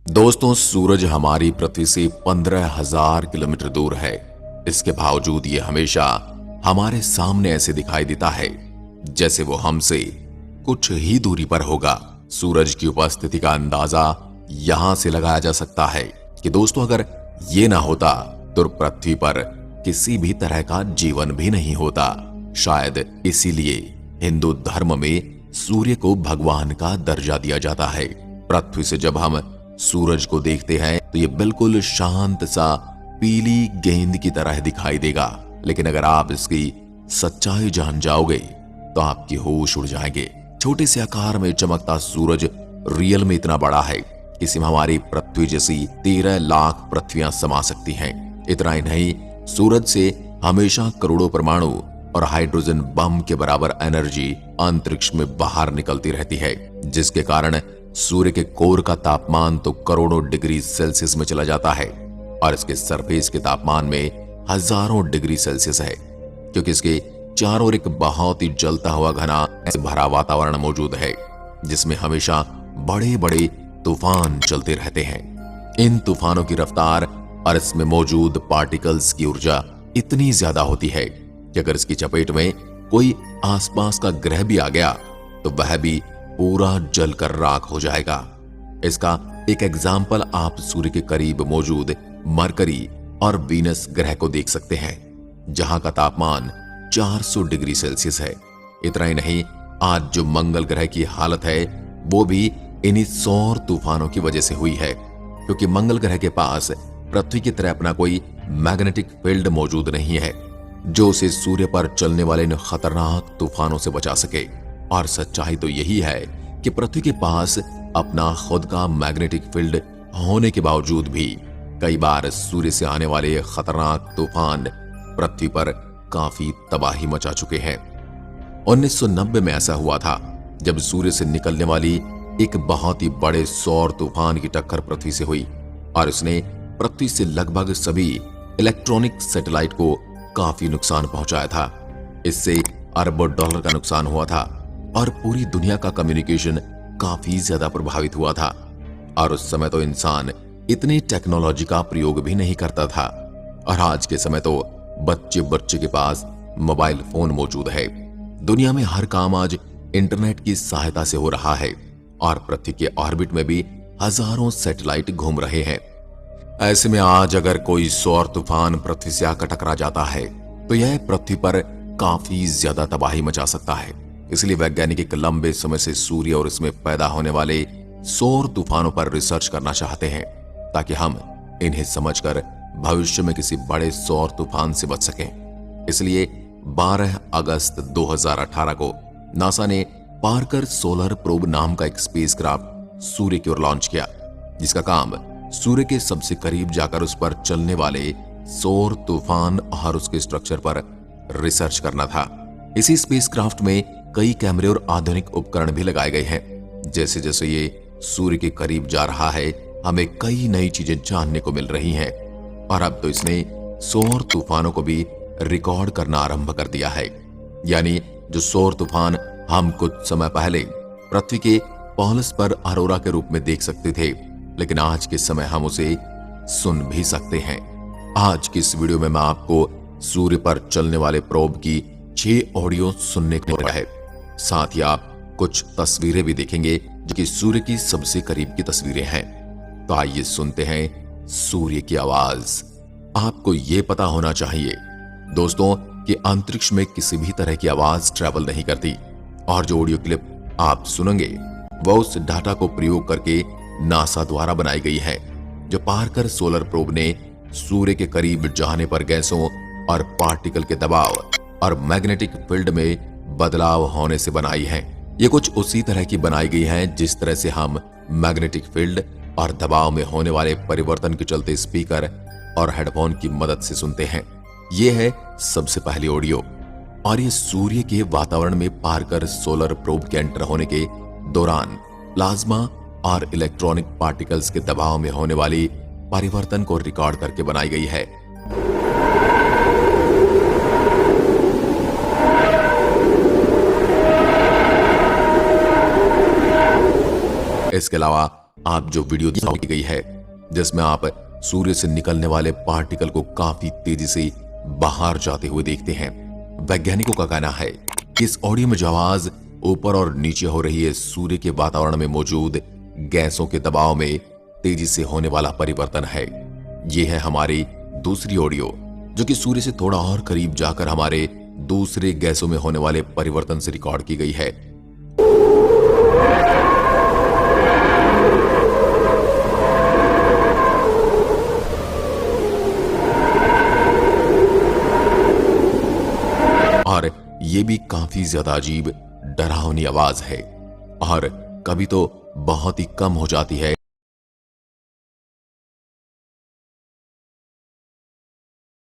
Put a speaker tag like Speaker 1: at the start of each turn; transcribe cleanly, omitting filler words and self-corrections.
Speaker 1: दोस्तों, सूरज हमारी पृथ्वी से 15,000 किलोमीटर दूर है। इसके बावजूद ये हमेशा हमारे सामने ऐसे दिखाई देता है जैसे वो हमसे कुछ ही दूरी पर होगा। सूरज की उपस्थिति का अंदाजा यहां से लगाया जा सकता है कि दोस्तों, अगर ये ना होता तो पृथ्वी पर किसी भी तरह का जीवन भी नहीं होता। शायद इसीलिए हिंदू धर्म में सूर्य को भगवान का दर्जा दिया जाता है। पृथ्वी से जब हम सूरज को देखते हैं तो ये बिल्कुल शांत सा पीली गेंद की तरह दिखाई देगा, लेकिन अगर आप इसकी सच्चाई जान जाओगे तो आपके होश उड़ जाएंगे। छोटे से आकार में चमकता सूरज रियल में इतना बड़ा है कि इसमें हमारी पृथ्वी जैसी 13 लाख पृथ्वियां समा सकती हैं। इतना ही नहीं, सूरज से हमेशा करोड़ों परमाणु और हाइड्रोजन बम के बराबर एनर्जी अंतरिक्ष में बाहर निकलती रहती है, जिसके कारण सूर्य के कोर का तापमान तो करोड़ों डिग्री सेल्सियस में चला जाता है और इसके सरफेस के तापमान में हजारों डिग्री सेल्सियस है, क्योंकि इसके चारों ओर एक बहुत ही जलता हुआ घना से भरा वातावरण मौजूद है, जिसमें हमेशा बड़े बड़े तूफान चलते रहते हैं। इन तूफानों की रफ्तार और इसमें मौजूद पार्टिकल्स की ऊर्जा इतनी ज्यादा होती है कि अगर इसकी चपेट में कोई आसपास का ग्रह भी आ गया तो वह भी पूरा जलकर राख हो जाएगा। इसका एक एग्जाम्पल आप सूर्य के करीब मौजूद मरकरी और वीनस ग्रह को देख सकते हैं, जहां का तापमान 400 डिग्री सेल्सियस है। इतना ही नहीं, आज जो मंगल ग्रह की हालत है वो भी इन्हीं सौर तूफानों की वजह से हुई है, क्योंकि मंगल ग्रह के पास पृथ्वी की तरह अपना कोई मैग्नेटिक फील्ड मौजूद नहीं है जो उसे सूर्य पर चलने वाले इन खतरनाक तूफानों से बचा सके। और सच्चाई तो यही है कि पृथ्वी के पास अपना खुद का मैग्नेटिक फील्ड होने के बावजूद भी कई बार सूर्य से आने वाले खतरनाक तूफान पृथ्वी पर काफी तबाही मचा चुके हैं। 1990 में ऐसा हुआ था जब सूर्य से निकलने वाली एक बहुत ही बड़े सौर तूफान की टक्कर पृथ्वी से हुई और इसने पृथ्वी से लगभग सभी इलेक्ट्रॉनिक सैटेलाइट को काफी नुकसान पहुंचाया था। इससे अरबों डॉलर का नुकसान हुआ था और पूरी दुनिया का कम्युनिकेशन काफी ज्यादा प्रभावित हुआ था। और उस समय तो इंसान इतनी टेक्नोलॉजी का प्रयोग भी नहीं करता था, और आज के समय तो बच्चे बच्चे के पास मोबाइल फोन मौजूद है। दुनिया में हर काम आज इंटरनेट की सहायता से हो रहा है और पृथ्वी के ऑर्बिट में भी हजारों सैटेलाइट घूम रहे हैं। ऐसे में आज अगर कोई सौर तूफान पृथ्वी से आकर टकरा जाता है तो यह पृथ्वी पर काफी ज्यादा तबाही मचा सकता है। इसलिए वैज्ञानिक एक लंबे समय से सूर्य और इसमें पैदा होने वाले सौर तूफानों पर रिसर्च करना चाहते हैं, ताकि हम इन्हें समझकर भविष्य में किसी बड़े सौर तूफान से बच सकें। इसलिए 12 अगस्त 2018 को नासा ने पार्कर सोलर प्रोब नाम का एक स्पेसक्राफ्ट सूर्य की ओर लॉन्च किया, जिसका काम सूर्य के सबसे करीब जाकर उस पर चलने वाले सौर तूफान और उसके स्ट्रक्चर पर रिसर्च करना था। इसी स्पेसक्राफ्ट में कई कैमरे और आधुनिक उपकरण भी लगाए गए हैं। जैसे जैसे ये सूर्य के करीब जा रहा है, हमें कई नई चीजें जानने को मिल रही हैं, और अब तो इसने सौर तूफानों को भी रिकॉर्ड करना आरंभ कर दिया है। यानी जो सौर तूफान हम कुछ समय पहले पृथ्वी के पॉलस पर अरोरा के रूप में देख सकते थे, लेकिन आज के समय हम उसे सुन भी सकते हैं। आज की इस वीडियो में मैं आपको सूर्य पर चलने वाले प्रोब की 6 ऑडियो सुनने को मिला है। साथ ही आप कुछ तस्वीरें भी देखेंगे जो कि सूर्य की सबसे करीब की तस्वीरें हैं। तो आइए सुनते हैं सूर्य की आवाज। आपको यह पता होना चाहिए दोस्तों कि अंतरिक्ष में किसी भी तरह की आवाज ट्रैवल नहीं करती, और जो ऑडियो क्लिप आप सुनेंगे वह उस डाटा को प्रयोग करके नासा द्वारा बनाई गई है, जो पार्कर सोलर प्रोब ने सूर्य के करीब जाने पर गैसों और पार्टिकल के दबाव और मैग्नेटिक फील्ड में बदलाव होने से बनाई है। ये कुछ उसी तरह की बनाई गई है जिस तरह से हम मैग्नेटिक फील्ड और दबाव में होने वाले परिवर्तन के चलते स्पीकर और हेडफोन की मदद से सुनते हैं। ये है सबसे पहली ऑडियो, और ये सूर्य के वातावरण में पार्कर सोलर प्रोब के एंटर होने के दौरान प्लाज्मा और इलेक्ट्रॉनिक पार्टिकल्स के दबाव में होने वाली परिवर्तन को रिकॉर्ड करके बनाई गई है। इसके अलावा आप जो वीडियो दिखाई गई है जिसमें आप सूर्य से निकलने वाले पार्टिकल को काफी तेजी से बाहर जाते हुए देखते हैं। वैज्ञानिकों का कहना है कि इस ऑडियो में जो आवाज ऊपर और नीचे हो रही है सूर्य के वातावरण में मौजूद गैसों के दबाव में तेजी से होने वाला परिवर्तन है। यह है हमारी दूसरी ऑडियो जो कि सूर्य से थोड़ा और करीब जाकर हमारे दूसरे गैसों में होने वाले परिवर्तन से रिकॉर्ड की गई है। और ये भी काफी ज्यादा अजीब डरावनी आवाज है और कभी तो बहुत ही कम हो जाती है